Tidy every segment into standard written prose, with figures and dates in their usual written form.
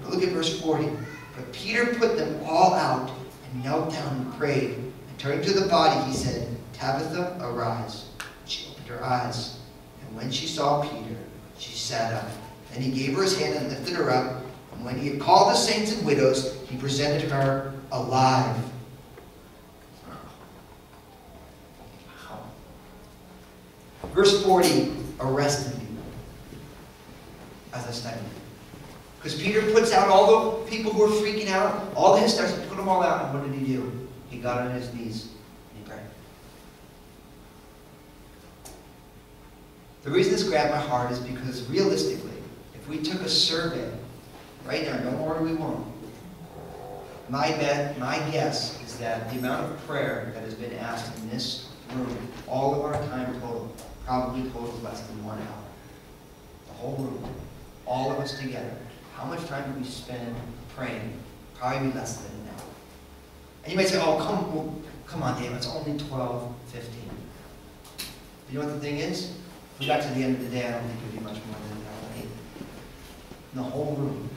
But look at verse 40. But Peter put them all out and knelt down and prayed. And turning to the body, he said, Tabitha, arise. She opened her eyes. And when she saw Peter, she sat up. Then he gave her his hand and lifted her up. And when he had called the saints and widows, he presented her alive. Wow. Verse 40 arrested me as I studied. Because Peter puts out all the people who are freaking out, all the hysterics, he put them all out, and what did he do? He got on his knees and he prayed. The reason this grabbed my heart is because realistically, if we took a survey right now, no more we won't, my guess is that the amount of prayer that has been asked in this room, all of our time total, probably totals less than 1 hour. The whole room, all of us together. How much time do we spend praying? Probably less than an hour. And you might say, oh, come on, Dave, it's only 12, 15. You know what the thing is? If we got to the end of the day, I don't think it would be much more than an hour, 8. In the whole room.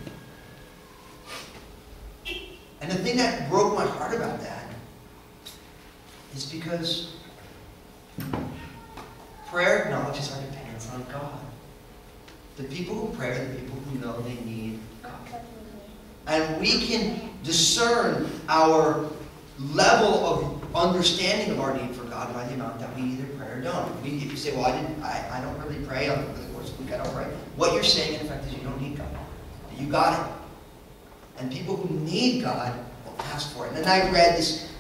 And the thing that broke my heart about that is because prayer acknowledges our dependence on God. The people who pray are the people who know they need God. And we can discern our level of understanding of our need for God by the amount that we either pray or don't. If you say, well, I don't really pray over the course of the week, I don't pray. What you're saying, in effect, is you don't need God. You got it. And people who need God will ask for it. And then I read this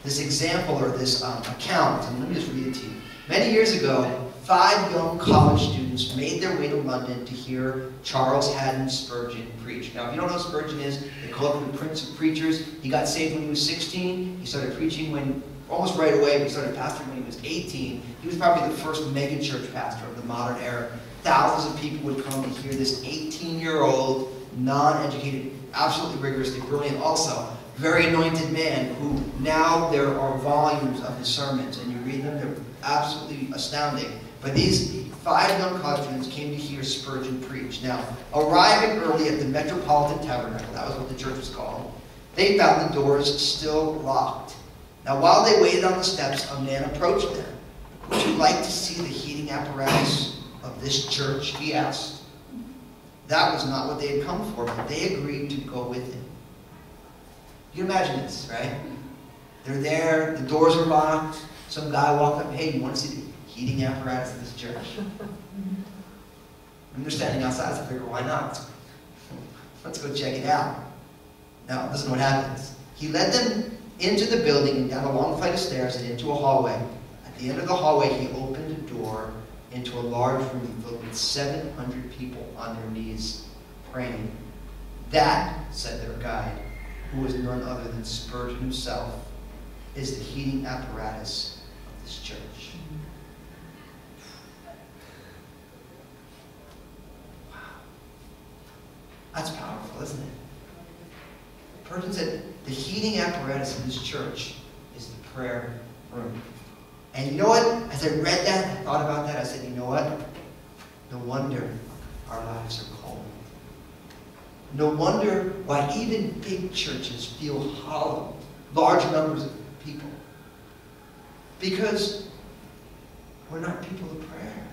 example or this account, and let me just read it to you. Many years ago, 5 young college students made their way to London to hear Charles Haddon Spurgeon preach. Now, if you don't know what Spurgeon is, they call him the Prince of Preachers. He got saved when he was 16. He started preaching almost right away. He started pastoring when he was 18. He was probably the first megachurch pastor of the modern era. Thousands of people would come to hear this 18-year-old, non-educated, absolutely rigorously brilliant, also very anointed man who now there are volumes of his sermons, and you read them, they're absolutely astounding. But these 5 young college students came to hear Spurgeon preach. Now, arriving early at the Metropolitan Tabernacle, that was what the church was called, they found the doors still locked. Now, while they waited on the steps, a man approached them. Would you like to see the heating apparatus of this church? He asked. That was not what they had come for, but they agreed to go with him. You can imagine this, right? They're there, the doors are locked. Some guy walked up, hey, you want to see the heating apparatus of this church? And they're standing outside, so I figure, why not? Let's go check it out. Now, listen to what happens. He led them into the building and down a long flight of stairs and into a hallway. At the end of the hallway, he opened a door into a large room filled with 700 people on their knees praying. That, said their guide, who was none other than Spurgeon himself, is the heating apparatus of this church. Wow. That's powerful, isn't it? Spurgeon said, the heating apparatus of this church is the prayer room. And you know what? As I read that, I thought about that, I said, you know what? No wonder our lives are cold. No wonder why even big churches feel hollow, large numbers of people. Because we're not people of prayer.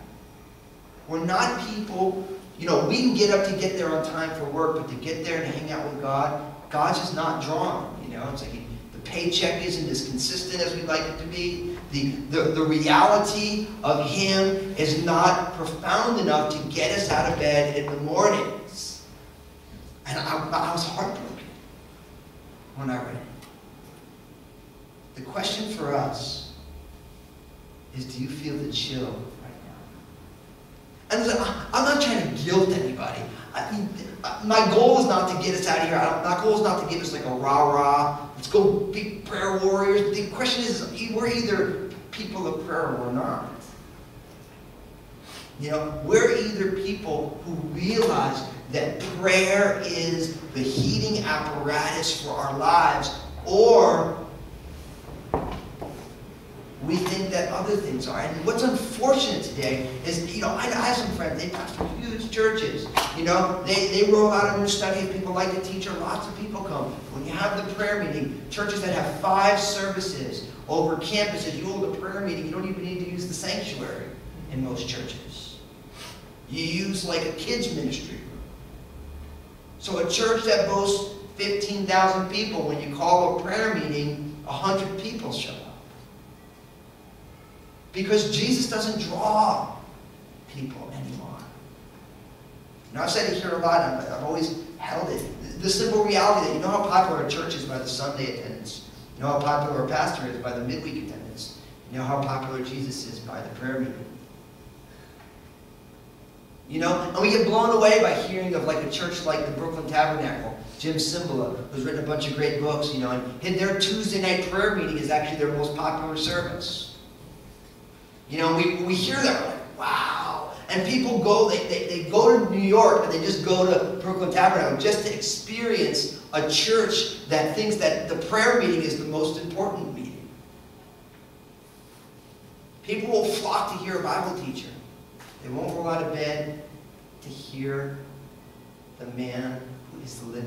We're not people, we can get up to get there on time for work, but to get there and hang out with God, God's just not drawn. It's like the paycheck isn't as consistent as we'd like it to be. The reality of Him is not profound enough to get us out of bed in the mornings. And I was heartbroken when I read it. The question for us is, do you feel the chill right now? And I'm not trying to guilt anybody. My goal is not to get us out of here. My goal is not to give us like a rah-rah. Let's go be prayer warriors. The question is, we're either people of prayer or we're not. We're either people who realize that prayer is the heating apparatus for our lives, or we think that other things are. And what's unfortunate today is, I have some friends, they pastor huge churches. They roll out a new study if people like to teach, or lots of people come. When you have the prayer meeting, churches that have 5 services over campuses, you hold a prayer meeting, you don't even need to use the sanctuary in most churches. You use like a kids ministry room. So a church that boasts 15,000 people, when you call a prayer meeting, 100 people show up. Because Jesus doesn't draw people anymore. I've said it here a lot, I've always held it. The simple reality that you know how popular a church is by the Sunday attendance. You know how popular a pastor is by the midweek attendance. You know how popular Jesus is by the prayer meeting. And we get blown away by hearing of like a church like the Brooklyn Tabernacle, Jim Cymbala, who's written a bunch of great books, and their Tuesday night prayer meeting is actually their most popular service. We hear that, we're like, wow. And people go, they go to New York, and they just go to Brooklyn Tabernacle just to experience a church that thinks that the prayer meeting is the most important meeting. People will flock to hear a Bible teacher. They won't roll out of bed to hear the man who is the living